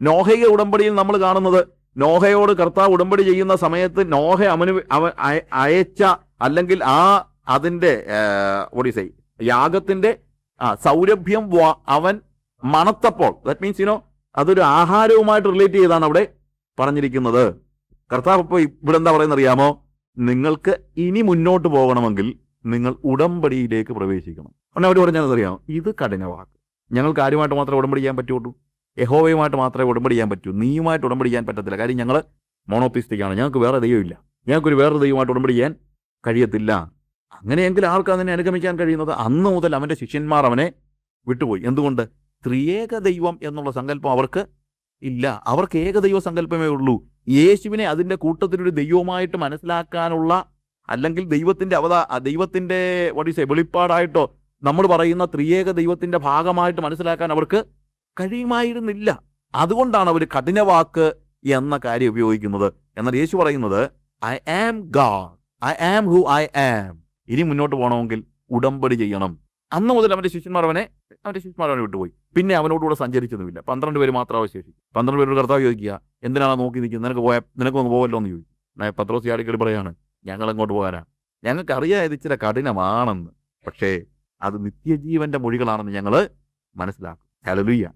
നോഹയുടെ ഉടമ്പടിയിൽ നമ്മൾ കാണുന്നത്, നോഹയോട് കർത്താവ് ഉടമ്പടി ചെയ്യുന്ന സമയത്ത് നോഹ അയച്ച അല്ലെങ്കിൽ അതിന്റെ യാഗത്തിന്റെ സൗരഭ്യം അവൻ മണത്തപ്പോൾ, ദാറ്റ് മീൻസ് അതൊരു ആഹാരവുമായിട്ട് റിലേറ്റ് ചെയ്താണ് അവിടെ പറഞ്ഞിരിക്കുന്നത്. കർത്താവ് ഇപ്പോൾ ഇവിടെ എന്താ പറയുന്നത് അറിയാമോ? നിങ്ങൾക്ക് ഇനി മുന്നോട്ട് പോകണമെങ്കിൽ നിങ്ങൾ ഉടമ്പടിയിലേക്ക് പ്രവേശിക്കണം. ഉടനെ അവർ പറഞ്ഞത് അറിയാമോ? ഇത് കഠിനവാക്ക്. ഞങ്ങൾക്ക് ആരുമായിട്ട് മാത്രമേ ഉടമ്പടി ചെയ്യാൻ പറ്റുള്ളൂ? യഹോവയുമായിട്ട് മാത്രമേ ഉടമ്പടി ചെയ്യാൻ പറ്റൂ. നീയുമായിട്ട് ഉടമ്പടി ചെയ്യാൻ പറ്റത്തില്ല. കാര്യം ഞങ്ങൾ മോണോത്തിസ്റ്റിക്കാണ്, ഞങ്ങൾക്ക് വേറെ ദൈവമില്ല, ഞങ്ങൾക്കൊരു വേറെ ദൈവമായിട്ട് ഉടമ്പടി ചെയ്യാൻ കഴിയത്തില്ല. അങ്ങനെയെങ്കിൽ ആർക്കാണ് അതിനെ അനുഗമിക്കാൻ കഴിയുന്നത്? അന്ന് മുതൽ അവൻ്റെ ശിഷ്യന്മാർ അവനെ വിട്ടുപോയി. എന്തുകൊണ്ട്? ത്രിയേക ദൈവം എന്നുള്ള സങ്കല്പം അവർക്ക് ഇല്ല. അവർക്ക് ഏകദൈവ സങ്കല്പമേ ഉള്ളൂ. യേശുവിനെ അതിൻ്റെ കൂട്ടത്തിലൊരു ദൈവമായിട്ട് മനസ്സിലാക്കാനുള്ള, അല്ലെങ്കിൽ ദൈവത്തിൻ്റെ വെളിപ്പാടായിട്ടോ നമ്മൾ പറയുന്ന ത്രിയേക ദൈവത്തിൻ്റെ ഭാഗമായിട്ട് മനസ്സിലാക്കാൻ അവർക്ക് കഴിയുമായിരുന്നില്ല. അതുകൊണ്ടാണ് അവർ കഠിനവാക്ക് എന്ന കാര്യം ഉപയോഗിക്കുന്നത്. എന്നാൽ യേശു പറയുന്നത് I am God, I am who I am. ഇനി മുന്നോട്ട് പോകണമെങ്കിൽ ഉടമ്പടി ചെയ്യണം. അന്ന് മുതൽ അവൻ്റെ ശിഷ്യന്മാർ അവനെ വിട്ടുപോയി. പിന്നെ അവനോടുകൂടെ സഞ്ചരിച്ചതുമില്ല. 12 പേര് മാത്രം അവശേഷിച്ചു. 12 പേരോട് കർത്താവ് ചോദിക്കുക, എന്തിനാണ് നോക്കി നിൽക്കുന്നത്? നിനക്കൊന്ന് പോകല്ലോ എന്ന് ചോദിച്ചു. പത്രോസ് ചാടിക്കൽ പറയാണ്, ഞങ്ങൾ എങ്ങോട്ട് പോകാനാണ്? ഞങ്ങൾക്കറിയാം ഇത് ഇച്ചിരി കഠിനമാണെന്ന്, പക്ഷേ അത് നിത്യജീവന്റെ മൊഴികളാണെന്ന് ഞങ്ങൾ മനസ്സിലാക്കും. ഹല്ലേലൂയ.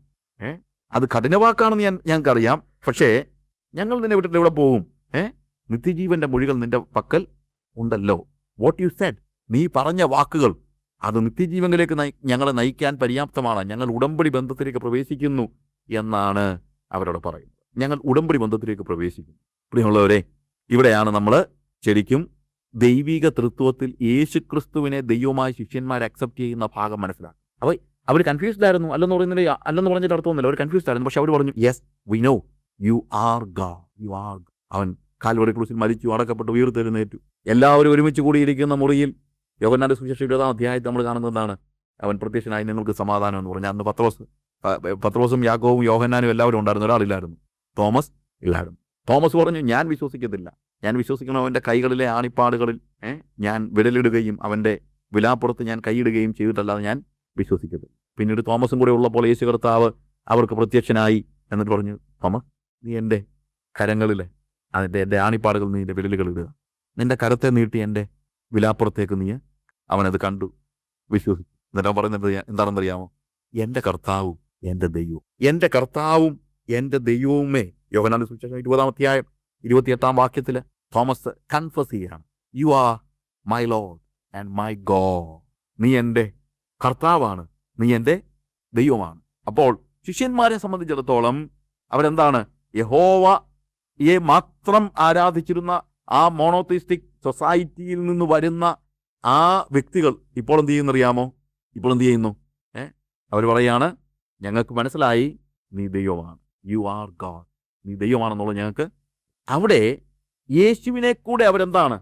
അത് കഠിനവാക്കാണെന്ന് ഞങ്ങൾക്കറിയാം, പക്ഷേ ഞങ്ങൾ നിന്നെ വിട്ടിട്ട് എവിടെ പോകും? നിത്യജീവന്റെ മൊഴികൾ നിന്റെ പക്കൽ ഉണ്ടല്ലോ. വാട്ട് യു സെഡ്, നീ പറഞ്ഞ വാക്കുകൾ അത് നിത്യജീവനിലേക്ക് ഞങ്ങളെ നയിക്കാൻ പര്യാപ്തമാണ്. ഞങ്ങൾ ഉടമ്പടി ബന്ധത്തിലേക്ക് പ്രവേശിക്കുന്നു എന്നാണ് അവരോട് പറയുന്നത്. ഞങ്ങൾ ഉടമ്പടി ബന്ധത്തിലേക്ക് പ്രവേശിക്കുന്നു. പ്രിയമുള്ളവരെ, ഇവിടെയാണ് നമ്മൾ ശരിക്കും ദൈവിക തൃത്വത്തിൽ യേശുക്രിസ്തുവിനെ ദൈവമായി ശിഷ്യന്മാരെ അക്സെപ്റ്റ് ചെയ്യുന്ന ഭാഗം മനസ്സിലാക്കും. അവർ കൺഫ്യൂസ്ഡ് ആയിരുന്നു. അല്ലെന്ന് പറഞ്ഞിട്ട് അർത്ഥമൊന്നുമില്ല. അവർ കൺഫ്യൂസ്ഡ് ആയിരുന്നു. പക്ഷെ അവർ പറഞ്ഞു, yes we know you are God, you are. അവൻ കാൽവറി ക്രൂസിൽ മരിച്ചു, അടക്കപ്പെട്ടു, ഉയർത്തെഴുന്നേറ്റു. എല്ലാവരും ഒരുമിച്ച് കൂടിയിരിക്കുന്ന മുറിയിൽ യോഹന്നാന്റെ സുവിശേഷം 20-ാം അധ്യായത്തിൽ നമ്മൾ കാണുന്നതാണ്, അവൻ പ്രത്യക്ഷനായി നിങ്ങൾക്ക് സമാധാനം എന്ന് പറഞ്ഞു. അന്ന് പത്രോസും യാക്കോബും യോഹന്നാനും എല്ലാവരും ഉണ്ടായിരുന്നു, ഒരാളില്ലായിരുന്നു, തോമസ് ഇല്ലായിരുന്നു. തോമസ് പറഞ്ഞു, ഞാൻ വിശ്വസിക്കത്തില്ല. ഞാൻ വിശ്വസിക്കണം അവൻ്റെ കൈകളിലെ ആണിപ്പാടുകളിൽ ഞാൻ വിരലിടുകയും അവൻ്റെ വിലാപ്പുറത്ത് ഞാൻ കൈയിടുകയും ചെയ്തിട്ടല്ലാതെ ഞാൻ വിശ്വസിക്കത്തില്ല. പിന്നീട് തോമസും കൂടെ ഉള്ളപ്പോൾ യേശു കർത്താവ് അവർക്ക് പ്രത്യക്ഷനായി. എന്നിട്ട് പറഞ്ഞു, തോമസ്, നീ എൻ്റെ കരങ്ങളിലെ എൻ്റെ ആണിപ്പാടുകൾ നീ എൻ്റെ വിരലുകൾ ഇടുക. നിൻ്റെ കരത്തെ നീട്ടി എൻ്റെ വിലാപ്പുറത്തേക്ക് നീ. അവനത് കണ്ടു, വിശ്വസിച്ചു. എന്നിട്ട് പറയുന്നത് എന്താണെന്നറിയാമോ? എൻ്റെ കർത്താവും എൻ്റെ ദൈവവും, എൻ്റെ കർത്താവും എൻ്റെ ദൈവവുമേ. യോഹന്നാന്റെ സുവിശേഷം 20-ാം അധ്യായം 28-ാം വാക്യത്തിൽ തോമസ് കൺഫസ് ചെയ്യാണ്, you are my Lord and my God. നീ എൻ്റെ കർത്താവാണ്, നീ എൻ്റെ ദൈവമാണ്. അപ്പോൾ ശിഷ്യന്മാരെ സംബന്ധിച്ചിടത്തോളം അവരെന്താണ്? യഹോവയെ മാത്രം ആരാധിച്ചിരുന്ന ആ മോണോത്തിസ്റ്റിക് സൊസൈറ്റിയിൽ നിന്ന് വരുന്ന ആ വ്യക്തികൾ ഇപ്പോൾ എന്ത് ചെയ്യുന്നറിയാമോ? ഇപ്പോൾ എന്ത് ചെയ്യുന്നു? അവർ പറയാണ്, ഞങ്ങൾക്ക് മനസ്സിലായി നീ ദൈവമാണ്, യു ആർ ഗോഡ്, നീ ദൈവമാണെന്നുള്ളത് ഞങ്ങൾക്ക്. അവിടെ യേശുവിനെ കൂടെ അവരെന്താണ്,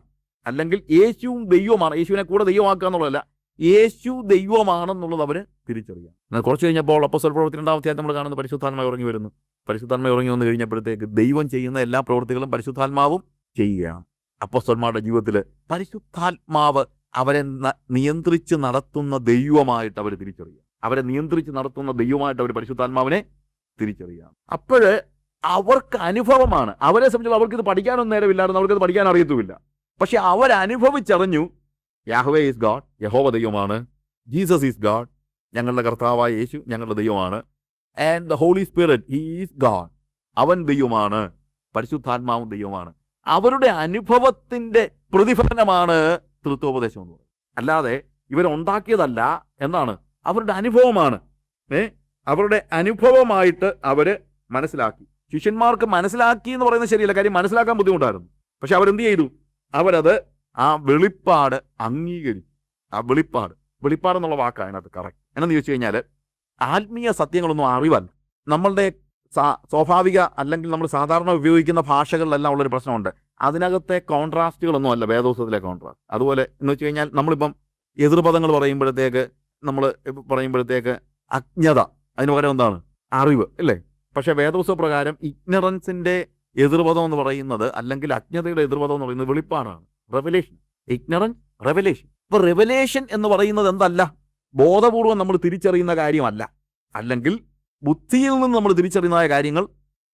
അല്ലെങ്കിൽ യേശുവും ദൈവമാണ്, യേശുവിനെ കൂടെ ദൈവമാക്കുക എന്നുള്ളതല്ല, യേശു ദൈവമാണെന്നുള്ളത് അവർ തിരിച്ചറിയാം. എന്നാൽ കുറച്ച് കഴിഞ്ഞപ്പോൾ അപ്പോസ്തല പ്രവൃത്തി 2-ാം അധ്യായം നമ്മൾ കാണുന്ന പരിശുദ്ധാത്മാവ് ഇറങ്ങി വരുന്നു. പരിശുദ്ധാത്മാവ് ഇറങ്ങി വന്നു കഴിഞ്ഞപ്പോഴത്തേക്ക് ദൈവം ചെയ്യുന്ന എല്ലാ പ്രവൃത്തികളും പരിശുദ്ധാത്മാവും ചെയ്യുകയാണ്. അപ്പോസ്തലന്മാരുടെ ജീവിതത്തിൽ പരിശുദ്ധാത്മാവ് അവരെ നിയന്ത്രിച്ച് നടത്തുന്ന ദൈവമായിട്ട് അവർ തിരിച്ചറിയുക. അവരെ നിയന്ത്രിച്ച് നടത്തുന്ന ദൈവമായിട്ട് അവർ പരിശുദ്ധാത്മാവിനെ തിരിച്ചറിയാം. അപ്പോൾ അവർക്ക് അനുഭവമാണ്. അവരെ സംബന്ധിച്ച് അവർക്കിത് പഠിക്കാനൊന്നും നേരമില്ലായിരുന്നു, അവർക്കത് പഠിക്കാൻ അറിയത്തുമില്ല. പക്ഷെ അവരനുഭവിച്ചറിഞ്ഞു, യാഹ്വേ ഈസ് ഗോഡ്, യഹോവ ദൈവമാണ്. ജീസസ് ഈസ് ഗോഡ്, ഞങ്ങളുടെ കർത്താവായ യേശു ഞങ്ങളുടെ ദൈവമാണ്. And the holy spirit, he is God, അവൻ ദൈവമാണ്, പരിശുദ്ധാത്മാവും ദൈവമാണ്. അവരുടെ അനുഭവത്തിൻ്റെ പ്രതിഫലനമാണ് തൃത്വോപദേശം എന്ന് പറയുന്നത്. അല്ലാതെ ഇവരുണ്ടാക്കിയതല്ല. എന്താണ്? അവരുടെ അനുഭവമാണ്. അവരുടെ അനുഭവമായിട്ട് അവർ മനസ്സിലാക്കി. ശിഷ്യന്മാർക്ക് മനസ്സിലാക്കി എന്ന് പറയുന്നത് ശരിയല്ല, കാര്യം മനസ്സിലാക്കാൻ ബുദ്ധിമുട്ടായിരുന്നു. പക്ഷെ അവരെന്ത് ചെയ്തു? അവരത് ആ വെളിപ്പാട് അംഗീകരിച്ചു. ആ വെളിപ്പാട് എന്നുള്ള വാക്കാണ് അതിനകത്ത് കറക്റ്റ്. എന്നു ചോദിച്ചു കഴിഞ്ഞാൽ ആത്മീയ സത്യങ്ങളൊന്നും അറിവല്ല. നമ്മളുടെ സ്വാഭാവിക അല്ലെങ്കിൽ നമ്മൾ സാധാരണ ഉപയോഗിക്കുന്ന ഭാഷകളിലെല്ലാം ഉള്ളൊരു പ്രശ്നമുണ്ട്. അതിനകത്തെ കോൺട്രാസ്റ്റുകളൊന്നും അല്ല വേദോസത്തിലെ കോൺട്രാസ്റ്റ്. അതുപോലെ എന്ന് വെച്ച് കഴിഞ്ഞാൽ നമ്മളിപ്പം എതിർപദങ്ങൾ പറയുമ്പോഴത്തേക്ക് അജ്ഞത, അതിന് പകരം എന്താണ്? അറിവ്, അല്ലേ? പക്ഷേ വേദോസ പ്രകാരം ഇഗ്നറൻസിൻ്റെ എതിർപദം എന്ന് പറയുന്നത്, അല്ലെങ്കിൽ അജ്ഞതയുടെ എതിർപദം എന്ന് പറയുന്നത് വെളിപ്പാടാണ്, റെവലേഷൻ. Ignorance, revelation. ഇപ്പോൾ റെവലേഷൻ എന്ന് പറയുന്നത് എന്തല്ല? ബോധപൂർവം നമ്മൾ തിരിച്ചറിയുന്ന കാര്യമല്ല, അല്ലെങ്കിൽ ബുദ്ധിയിൽ നിന്ന് നമ്മൾ തിരിച്ചറിയുന്ന കാര്യങ്ങൾ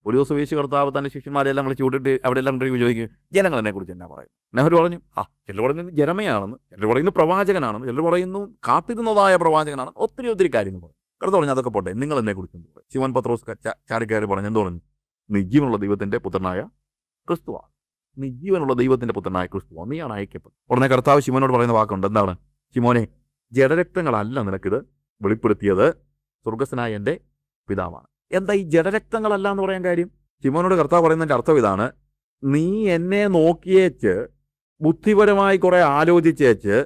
ഒരു ദിവസം യേശു കർത്താവ് തന്റെ ശിഷ്യന്മാരെല്ലാം വിളിച്ച് വിട്ടിട്ട് അവിടെ എല്ലാം ചോദിക്കും, ജനങ്ങൾ എന്നെക്കുറിച്ച് എന്നാ പറയും? നെഹ്റു പറഞ്ഞു, ചിലർ പറയുന്നത് ജനമയാണെന്ന്, ചിലർ പറയുന്നു പ്രവാചകനാണെന്ന്, ചിലർ പറയുന്നു കാത്തിരുന്നതായ പ്രവാചകനാണ്, ഒത്തിരി കാര്യങ്ങൾ പറയും. കർത്താവ് പറഞ്ഞു, അതൊക്കെ പോട്ടെ, നിങ്ങൾ എന്നെക്കുറിച്ച് എന്ത് പറയും? ശിവൻ പത്രോസ് ചാടിക്കയറി പറഞ്ഞു, എന്ത് പറഞ്ഞു? നിജീവനുള്ള ദൈവത്തിന്റെ പുത്രനായ ക്രിസ്തുവാണ്. നിജീവനുള്ള ദൈവത്തിന്റെ പുത്രനായ ക്രിസ്തുവാണ്, നീയാണ് അയക്കപ്പെട്ടത്. ഉടനെ കർത്താവ് ശിമോനോട് പറയുന്ന വാക്കുണ്ട്, എന്താണ്? ശിമോനെ, ജഡരക്തങ്ങളല്ല നിനക്കിത് വെളിപ്പെടുത്തിയത്, സ്വർഗസ്ഥനായ എൻ്റെ പിതാവാണ്. എന്താ ഈ ജഡരക്തങ്ങളല്ല എന്ന് പറയാൻ കാര്യം? ശിമോനോട് കർത്താവ് പറയുന്നതിന്റെ അർത്ഥം ഇതാണ്, നീ എന്നെ നോക്കിയേച്ച് ബുദ്ധിപരമായി കുറെ ആലോചിച്ചേച്ച്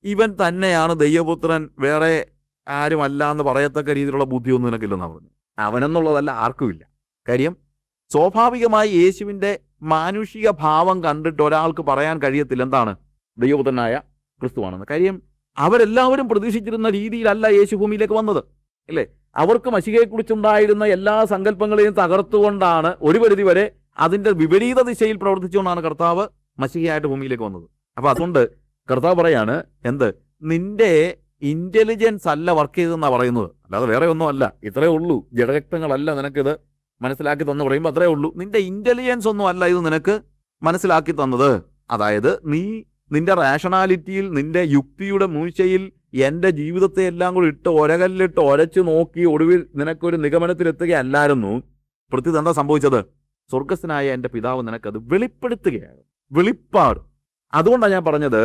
ഇവൻ തന്നെയാണ് ദൈവപുത്രൻ, വേറെ ആരുമല്ല എന്ന് പറയത്തക്ക രീതിയിലുള്ള ബുദ്ധിയൊന്നും നിനക്കില്ലെന്നാണ് പറഞ്ഞു. അവനെന്നുള്ളതല്ല, ആർക്കുമില്ല. കാര്യം സ്വാഭാവികമായി യേശുവിൻ്റെ മാനുഷിക ഭാവം കണ്ടിട്ട് ഒരാൾക്ക് പറയാൻ കഴിയത്തില്ല എന്താണ് ദൈവപുത്രനായ ക്രിസ്തുവാണെന്ന്. കാര്യം അവരെല്ലാവരും പ്രതീക്ഷിച്ചിരുന്ന രീതിയിലല്ല യേശു ഭൂമിയിലേക്ക് വന്നത്, അല്ലേ? അവർക്ക് മശിഹയെക്കുറിച്ചുണ്ടായിരുന്ന എല്ലാ സങ്കല്പങ്ങളെയും തകർത്തുകൊണ്ടാണ് ഒരു പരിധി വരെ അതിൻ്റെ വിപരീത ദിശയിൽ പ്രവർത്തിച്ചുകൊണ്ടാണ് കർത്താവ് മശിഹയായിട്ട് ഭൂമിയിലേക്ക് വന്നത്. അപ്പൊ അതുകൊണ്ട് കർത്താവ് പറയാണ്, എന്ത്? നിന്റെ ഇന്റലിജൻസ് അല്ല വർക്ക് ചെയ്തെന്നാണ് പറയുന്നത്, അല്ലാതെ വേറെ ഒന്നും അല്ല. ഇത്രയേ ഉള്ളൂ, ജഡരക്തങ്ങളല്ല നിനക്കിത് മനസ്സിലാക്കി തന്നു പറയുമ്പോൾ അത്രേ ഉള്ളൂ. നിന്റെ ഇന്റലിജൻസ് ഒന്നും അല്ല ഇത് നിനക്ക് മനസ്സിലാക്കി തന്നത്. അതായത് നിന്റെ റാഷണാലിറ്റിയിൽ, നിന്റെ യുക്തിയുടെ മൂശയിൽ എൻ്റെ ജീവിതത്തെ എല്ലാം കൂടി ഇട്ട് ഒരകല്ലിട്ട് ഒരച്ചു നോക്കി ഒടുവിൽ നിനക്കൊരു നിഗമനത്തിലെത്തുകയല്ലായിരുന്നു. പ്രത്യേകം എന്താ സംഭവിച്ചത്? സ്വർഗസ്ഥനായ എൻ്റെ പിതാവ് നിനക്കത് വെളിപ്പെടുത്തുകയാണ്. വെളിപ്പാട്. അതുകൊണ്ടാണ് ഞാൻ പറഞ്ഞത്,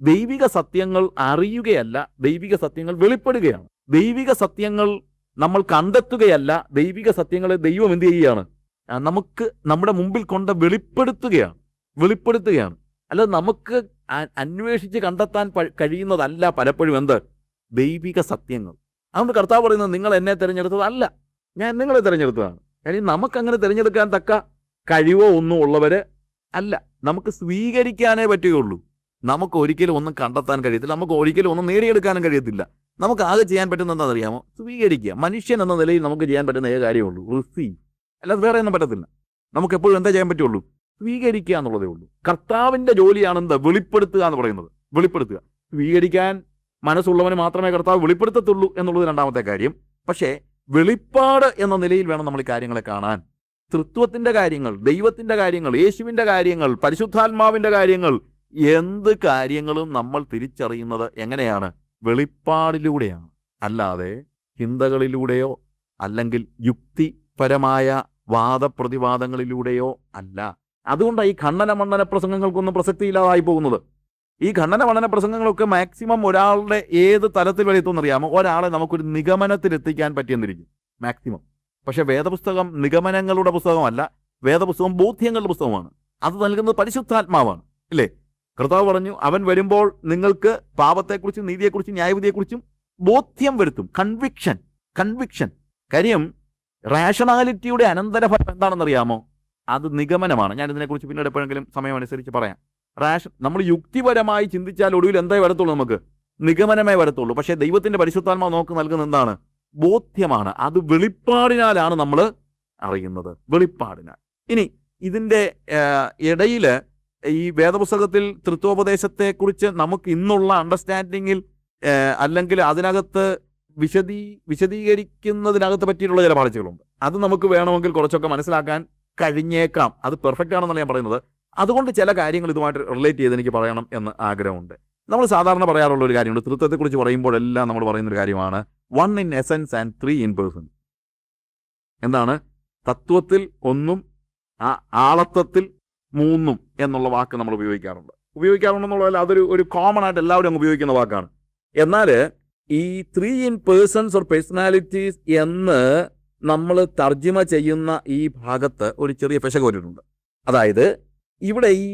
ദൈവിക സത്യങ്ങൾ അറിയുകയല്ല, ദൈവിക സത്യങ്ങൾ വെളിപ്പെടുകയാണ്. ദൈവിക സത്യങ്ങൾ നമ്മൾ കണ്ടെത്തുകയല്ല, ദൈവിക സത്യങ്ങളെ ദൈവം എന്ത് ചെയ്യുകയാണ്? നമുക്ക് നമ്മുടെ മുമ്പിൽ കൊണ്ട് വെളിപ്പെടുത്തുകയാണ്. അല്ലാതെ നമുക്ക് അന്വേഷിച്ച് കണ്ടെത്താൻ കഴിയുന്നതല്ല പലപ്പോഴും എന്ത്? ദൈവിക സത്യങ്ങൾ. അതുകൊണ്ട് കർത്താവ് പറയുന്നത്, നിങ്ങൾ എന്നെ തിരഞ്ഞെടുത്തതല്ല, ഞാൻ നിങ്ങളെ തിരഞ്ഞെടുത്തതാണ്. കാര്യം നമുക്കങ്ങനെ തിരഞ്ഞെടുക്കാൻ തക്ക കഴിവോ ഒന്നും ഉള്ളവര് അല്ല. നമുക്ക് സ്വീകരിക്കാനേ പറ്റുകയുള്ളൂ. നമുക്ക് ഒരിക്കലും ഒന്നും കണ്ടെത്താൻ കഴിയത്തില്ല, നമുക്ക് ഒരിക്കലും ഒന്നും നേടിയെടുക്കാനും കഴിയത്തില്ല. നമുക്ക് ആകെ ചെയ്യാൻ പറ്റുന്ന എന്താണെന്ന് അറിയാമോ? സ്വീകരിക്കുക. മനുഷ്യൻ എന്ന നിലയിൽ നമുക്ക് ചെയ്യാൻ പറ്റുന്ന ഏക കാര്യമുള്ളൂ, റിസീവ്. അല്ലാതെ വേറെ ഒന്നും പറ്റത്തില്ല. നമുക്ക് എപ്പോഴും എന്താ ചെയ്യാൻ പറ്റുള്ളൂ? സ്വീകരിക്കുക എന്നുള്ളതേ ഉള്ളൂ. കർത്താവിന്റെ ജോലിയാണ് എന്താ? വെളിപ്പെടുത്തുക എന്ന് പറയുന്നത്. വെളിപ്പെടുത്തുക. സ്വീകരിക്കാൻ മനസ്സുള്ളവന് മാത്രമേ കർത്താവ് വെളിപ്പെടുത്തത്തുള്ളൂ എന്നുള്ളത് രണ്ടാമത്തെ കാര്യം. പക്ഷേ വെളിപ്പാട് എന്ന നിലയിൽ വേണം നമ്മൾ ഈ കാര്യങ്ങളെ കാണാൻ. തൃത്വത്തിന്റെ കാര്യങ്ങൾ, ദൈവത്തിന്റെ കാര്യങ്ങൾ, യേശുവിന്റെ കാര്യങ്ങൾ, പരിശുദ്ധാത്മാവിന്റെ കാര്യങ്ങൾ, എന്ത് കാര്യങ്ങളും നമ്മൾ തിരിച്ചറിയുന്നത് എങ്ങനെയാണ്? വെളിപ്പാടിലൂടെയാണ്. അല്ലാതെ ചിന്തകളിലൂടെയോ അല്ലെങ്കിൽ യുക്തിപരമായ വാദപ്രതിവാദങ്ങളിലൂടെയോ അല്ല. അതുകൊണ്ടാണ് ഈ ഖണ്ഡന മണ്ഡന പ്രസംഗങ്ങൾക്കൊന്നും പ്രസക്തിയില്ലാതായി പോകുന്നത്. ഈ ഖണ്ഡന മണ്ഡന പ്രസംഗങ്ങളൊക്കെ മാക്സിമം ഒരാളുടെ ഏത് തലത്തിൽ വരെ എത്തുമെന്നറിയാമോ? ഒരാളെ നമുക്കൊരു നിഗമനത്തിലെത്തിക്കാൻ പറ്റിയെന്നിരിക്കും മാക്സിമം. പക്ഷെ വേദപുസ്തകം നിഗമനങ്ങളുടെ പുസ്തകമല്ല, വേദപുസ്തകം ബോധ്യങ്ങളുടെ പുസ്തകമാണ്. അത് നൽകുന്നത് പരിശുദ്ധാത്മാവാണ്, ഇല്ലേ? കർത്താവ് പറഞ്ഞു, അവൻ വരുമ്പോൾ നിങ്ങൾക്ക് പാപത്തെക്കുറിച്ചും നീതിയെക്കുറിച്ചും ന്യായവിധിയെക്കുറിച്ചും ബോധ്യം വരുത്തും. കൺവിക്ഷൻ. കാര്യം റാഷണാലിറ്റിയുടെ അനന്തരഫലം എന്താണെന്നറിയാമോ? അത് നിഗമനമാണ്. ഞാൻ ഇതിനെക്കുറിച്ച് പിന്നീട് എപ്പോഴെങ്കിലും സമയമനുസരിച്ച് പറയാം. നമ്മൾ യുക്തിപരമായി ചിന്തിച്ചാൽ ഒടുവിൽ എന്തായി വരത്തുള്ളൂ? നമുക്ക് നിഗമനമേ വരത്തുള്ളൂ. പക്ഷേ ദൈവത്തിന്റെ പരിശുദ്ധാത്മാവ് നമുക്ക് നൽകുന്ന എന്താണ്? ബോധ്യമാണ്. അത് വെളിപ്പാടിനാലാണ് നമ്മൾ അറിയുന്നത്, വെളിപ്പാടിനാൽ. ഇനി ഇതിൻ്റെ ഇടയിൽ ഈ വേദപുസ്തകത്തിൽ തൃത്വോപദേശത്തെക്കുറിച്ച് നമുക്ക് ഇന്നുള്ള അണ്ടർസ്റ്റാൻഡിങ്ങിൽ അല്ലെങ്കിൽ അതിനകത്ത് വിശദീകരിക്കുന്നതിനകത്ത് പറ്റിയിട്ടുള്ള ചില പാളിച്ചകളുണ്ട്. അത് നമുക്ക് വേണമെങ്കിൽ കുറച്ചൊക്കെ മനസ്സിലാക്കാൻ കഴിഞ്ഞേക്കാം. അത് പെർഫെക്റ്റ് ആണെന്നല്ല ഞാൻ പറയുന്നത്. അതുകൊണ്ട് ചില കാര്യങ്ങൾ ഇതുമായിട്ട് റിലേറ്റ് ചെയ്ത് എനിക്ക് പറയണം എന്ന് ആഗ്രഹമുണ്ട്. നമ്മൾ സാധാരണ പറയാറുള്ള ഒരു കാര്യമുണ്ട്, തൃത്വത്തെക്കുറിച്ച് പറയുമ്പോഴെല്ലാം നമ്മൾ പറയുന്നൊരു കാര്യമാണ് 1 in essence and 3 in person. എന്താണ്? തത്വത്തിൽ 1 ആളത്വത്തിൽ 3 എന്നുള്ള വാക്ക് നമ്മൾ ഉപയോഗിക്കാറുണ്ടെന്നുള്ളതല്ല, അതൊരു കോമൺ ആയിട്ട് എല്ലാവരും അങ്ങ് ഉപയോഗിക്കുന്ന വാക്കാണ്. എന്നാൽ ഈ 3 in persons or personalities എന്ന് നമ്മൾ തർജ്ജിമ ചെയ്യുന്ന ഈ ഭാഗത്ത് ഒരു ചെറിയ പിശക് വന്നിട്ടുണ്ട്. അതായത് ഇവിടെ ഈ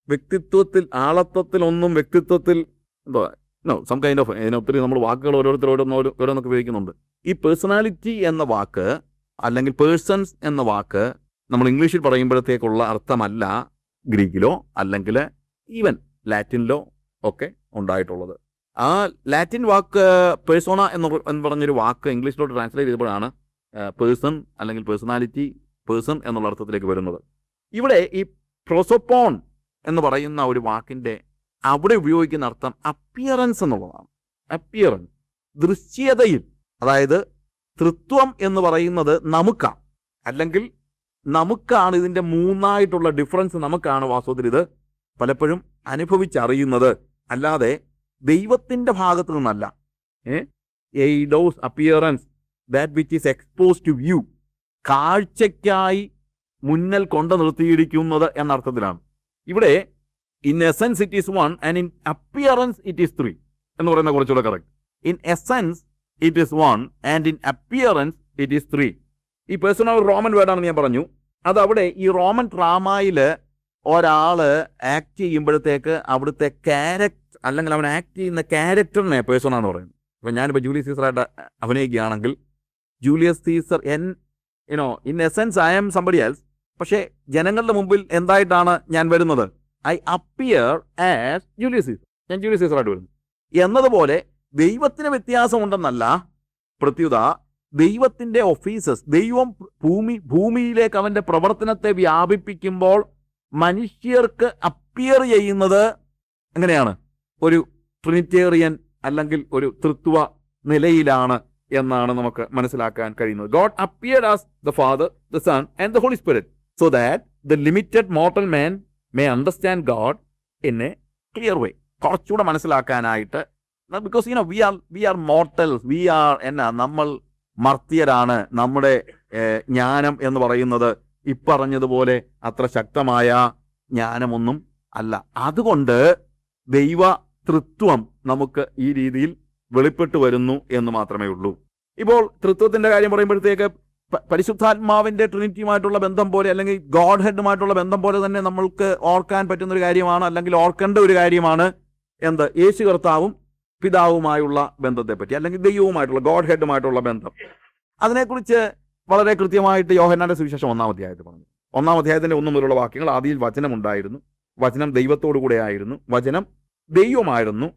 വ്യക്തിത്വത്തിൽ ആളത്വത്തിൽ 1, വ്യക്തിത്വത്തിൽ സം കൈൻഡ് ഓഫ് ഒത്തിരി നമ്മൾ വാക്കുകൾ ഓരോന്നൊക്കെ ഉപയോഗിക്കുന്നുണ്ട്. ഈ പേഴ്സണാലിറ്റി എന്ന വാക്ക് അല്ലെങ്കിൽ പേഴ്സൺസ് എന്ന വാക്ക് നമ്മൾ ഇംഗ്ലീഷിൽ പറയുമ്പോഴത്തേക്കുള്ള അർത്ഥമല്ല ഗ്രീക്കിലോ അല്ലെങ്കിൽ ഈവൻ ലാറ്റിനിലോ ഒക്കെ ഉണ്ടായിട്ടുള്ളത്. ആ ലാറ്റിൻ വാക്ക് പേഴ്സോണ എന്ന് പറഞ്ഞൊരു വാക്ക് ഇംഗ്ലീഷിലോട്ട് ട്രാൻസ്ലേറ്റ് ചെയ്തപ്പോഴാണ് പേഴ്സൺ അല്ലെങ്കിൽ പേഴ്സണാലിറ്റി, പേഴ്സൺ എന്നുള്ള അർത്ഥത്തിലേക്ക് വരുന്നത്. ഇവിടെ ഈ പ്രോസോപ്പോൺ എന്ന് പറയുന്ന ഒരു വാക്കിൻ്റെ അവിടെ ഉപയോഗിക്കുന്ന അർത്ഥം അപ്പിയറൻസ് എന്നുള്ളതാണ്. അപ്പിയറൻസ്, ദൃശ്യതയിൽ. അതായത് തൃത്വം എന്ന് പറയുന്നത് നമുക്കാണ്. അല്ലെങ്കിൽ നമുക്കാണ് ഇതിൻ്റെ മൂന്നായിട്ടുള്ള ഡിഫറൻസ് നമുക്കാണ് വാസ്തവത്തിൽ ഇത് പലപ്പോഴും അനുഭവിച്ചറിയുന്നത്, അല്ലാതെ ദൈവത്തിൻ്റെ ഭാഗത്തു നിന്നല്ല. Eidos appearance that which is expose to view, കാഴ്ചയ്ക്കായി മുന്നിൽ കൊണ്ടു നിർത്തിയിരിക്കുന്നത് എന്നർത്ഥത്തിലാണ്. ഇവിടെ in essence it is 1 and in appearance it is 3 എന്ന് പറയുന്ന കുറച്ചുകൂടെ correct. In essence it is 1 and in appearance it is 3. ഈ പേഴ്സണൽ റോമൻ വേർഡാണെന്ന് ഞാൻ പറഞ്ഞു. അതവിടെ ഈ റോമൻ ഡ്രാമയിൽ ഒരാൾ ആക്ട് ചെയ്യുമ്പോഴത്തേക്ക് അവിടുത്തെ ക്യാരക്ടർ അല്ലെങ്കിൽ അവൻ ആക്ട് ചെയ്യുന്ന ക്യാരക്ടറിനെ പേഴ്സൺ എന്ന് പറയുന്നത്. ഇപ്പം ഞാനിപ്പോൾ ജൂലിയസ് സീസറായിട്ട് അഭിനയിക്കുകയാണെങ്കിൽ Julius Caesar in essence I am somebody else, പക്ഷേ ജനങ്ങളുടെ മുമ്പിൽ എന്തായിട്ടാണ് ഞാൻ വരുന്നത്? I appear as Julius Caesar, ഞാൻ ജൂലിയസ് സീസറായിട്ട് വരുന്നു എന്നതുപോലെ ദൈവത്തിന് വ്യത്യാസമുണ്ടെന്നല്ല, പ്രത്യുത ദൈവത്തിൻ്റെ ഒഫീസസ്, ദൈവം ഭൂമിയിലേക്ക് അവൻ്റെ പ്രവർത്തനത്തെ വ്യാപിപ്പിക്കുമ്പോൾ മനുഷ്യർക്ക് അപ്പിയർ ചെയ്യുന്നത് എങ്ങനെയാണ്? ഒരു ട്രിനിറ്റേറിയൻ അല്ലെങ്കിൽ ഒരു തൃത്വ നിലയിലാണ് എന്നാണ് നമുക്ക് മനസ്സിലാക്കാൻ കഴിയുന്നത്. God appeared as the Father, the Son and the holy Spirit so that the limited mortal man may understand God in a clear way. കുറച്ചുകൂടെ മനസ്സിലാക്കാനായിട്ട്, ബിക്കോസ് വി ആർ മോർട്ടൽസ്, നമ്മൾ മർത്യരാണ്. നമ്മുടെ ജ്ഞാനം എന്ന് പറയുന്നത് ഇപ്പറഞ്ഞതുപോലെ അത്ര ശക്തമായ ജ്ഞാനമൊന്നും അല്ല. അതുകൊണ്ട് ദൈവ തൃത്വം നമുക്ക് ഈ രീതിയിൽ വെളിപ്പെട്ടു വരുന്നു എന്ന് മാത്രമേ ഉള്ളൂ. ഇപ്പോൾ തൃത്വത്തിന്റെ കാര്യം പറയുമ്പോഴത്തേക്ക് പരിശുദ്ധാത്മാവിന്റെ ട്രിനിറ്റിയുമായിട്ടുള്ള ബന്ധം പോലെ അല്ലെങ്കിൽ ഗോഡ് ഹെഡുമായിട്ടുള്ള ബന്ധം പോലെ തന്നെ നമ്മൾക്ക് ഓർക്കാൻ പറ്റുന്ന ഒരു കാര്യമാണ്, അല്ലെങ്കിൽ ഓർക്കേണ്ട ഒരു കാര്യമാണ് എന്ത്? യേശു കർത്താവും പിതാവുമായുള്ള ബന്ധത്തെപ്പറ്റി, അല്ലെങ്കിൽ ദൈവവുമായിട്ടുള്ള ഗോഡ് ഹെഡുമായിട്ടുള്ള ബന്ധം. അതിനെക്കുറിച്ച് വളരെ കൃത്യമായിട്ട് യോഹന്നാന്റെ സുവിശേഷം 1-ാം അധ്യായത്തിൽ പറഞ്ഞു. 1-ാം അധ്യായത്തിന്റെ 1 മുതലുള്ള വാക്യങ്ങൾ, ആദിയിൽ വചനം ഉണ്ടായിരുന്നു, വചനം ദൈവത്തോടു കൂടെ ആയിരുന്നു, വചനം ദൈവമായിരുന്നു,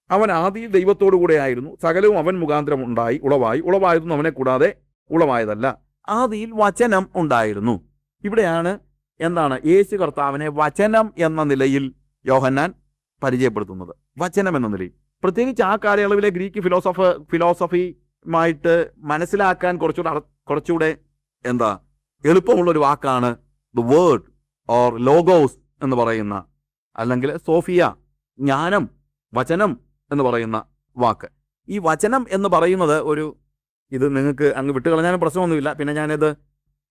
അവൻ ആദിയിൽ ദൈവത്തോടു കൂടെ ആയിരുന്നു, സകലവും അവൻ മുഖാന്തരം ഉളവായിരുന്നു, അവനെ കൂടാതെ ഉളവായതല്ല, ആദിയിൽ വചനം ഉണ്ടായിരുന്നു. ഇവിടെയാണ് എന്താണ് യേശു കർത്താവിനെ വചനം എന്ന നിലയിൽ യോഹന്നാൻ പരിചയപ്പെടുത്തുന്നത്. വചനം എന്ന നിലയിൽ, പ്രത്യേകിച്ച് ആ കാലയളവിലെ ഗ്രീക്ക് ഫിലോസഫിയുമായിട്ട് മനസ്സിലാക്കാൻ കുറച്ചുകൂടെ എളുപ്പമുള്ളൊരു വാക്കാണ് ദ വേർഡ് ഓർ ലോഗോസ് എന്ന് പറയുന്ന, അല്ലെങ്കിൽ സോഫിയ, ജ്ഞാനം, വചനം എന്ന് പറയുന്ന വാക്ക്. ഈ വചനം എന്ന് പറയുന്നത് ഇത് നിങ്ങൾക്ക് അങ്ങ് വിട്ടുകളഞ്ഞാലും പ്രശ്നമൊന്നുമില്ല. പിന്നെ ഞാനിത്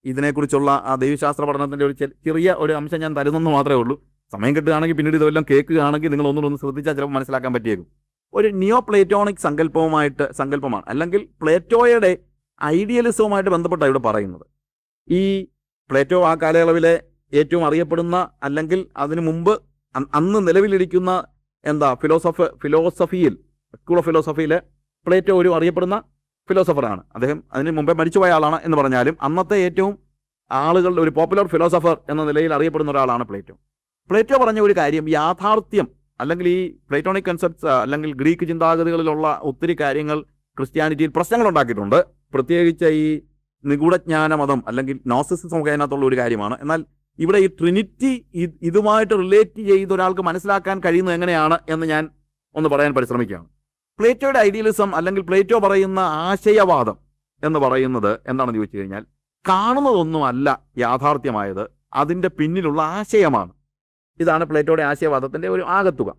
ഇതിനെക്കുറിച്ചുള്ള ആ ദൈവശാസ്ത്ര പഠനത്തിൻ്റെ ഒരു ചെറിയ ഒരു അംശം ഞാൻ തരുന്നെന്ന് മാത്രമേ ഉള്ളൂ. സമയം കിട്ടുകയാണെങ്കിൽ പിന്നീട് ഇതെല്ലാം കേൾക്കുകയാണെങ്കിൽ നിങ്ങൾ ഒന്നുകൂടെ ശ്രദ്ധിച്ചാൽ ചിലപ്പോൾ മനസ്സിലാക്കാൻ പറ്റിയേക്കും. ഒരു നിയോ പ്ലേറ്റോണിക് സങ്കല്പമാണ്, അല്ലെങ്കിൽ പ്ലേറ്റോയുടെ ഐഡിയലിസവുമായിട്ട് ബന്ധപ്പെട്ടാണ് ഇവിടെ പറയുന്നത്. ഈ പ്ലേറ്റോ ആ കാലയളവിലെ ഏറ്റവും അറിയപ്പെടുന്ന, അല്ലെങ്കിൽ അതിനു മുമ്പ് അന്ന് നിലവിലിരിക്കുന്ന ഫിലോസഫിയിൽ, സ്കൂൾ ഓഫ് ഫിലോസഫിയിൽ പ്ലേറ്റോ ഒരു അറിയപ്പെടുന്ന ഫിലോസഫറാണ്. അദ്ദേഹം അതിന് മുമ്പേ മരിച്ചുപോയ ആളാണ് എന്ന് പറഞ്ഞാലും അന്നത്തെ ഏറ്റവും ആളുകളുടെ ഒരു പോപ്പുലർ ഫിലോസഫർ എന്ന നിലയിൽ അറിയപ്പെടുന്ന ഒരാളാണ് പ്ലേറ്റോ. പ്ലേറ്റോ പറഞ്ഞ ഒരു കാര്യം, യാഥാർത്ഥ്യം, അല്ലെങ്കിൽ ഈ പ്ലേറ്റോണിക് കൺസെപ്റ്റ്സ് അല്ലെങ്കിൽ ഗ്രീക്ക് ചിന്താഗതികളിലുള്ള ഒത്തിരി കാര്യങ്ങൾ ക്രിസ്ത്യാനിറ്റിയിൽ പ്രശ്നങ്ങൾ ഉണ്ടാക്കിയിട്ടുണ്ട്. പ്രത്യേകിച്ച് ഈ നിഗൂഢജ്ഞാന മതം അല്ലെങ്കിൽ നോസിസിസം ഒക്കെ അതിനകത്തുള്ള ഒരു കാര്യമാണ്. എന്നാൽ ഇവിടെ ഈ ട്രിനിറ്റി ഇതുമായിട്ട് റിലേറ്റ് ചെയ്ത് ഒരാൾക്ക് മനസ്സിലാക്കാൻ കഴിയുന്നത് എങ്ങനെയാണ് എന്ന് ഞാൻ ഒന്ന് പറയാൻ പരിശ്രമിക്കുകയാണ്. പ്ലേറ്റോയുടെ ഐഡിയലിസം അല്ലെങ്കിൽ പ്ലേറ്റോ പറയുന്ന ആശയവാദം എന്ന് പറയുന്നത് എന്താണെന്ന് ചോദിച്ചു കഴിഞ്ഞാൽ, കാണുന്നതൊന്നുമല്ല യാഥാർത്ഥ്യമായത്, അതിൻ്റെ പിന്നിലുള്ള ആശയമാണ്. ഇതാണ് പ്ലേറ്റോയുടെ ആശയവാദത്തിൻ്റെ ഒരു ആകത്തുക.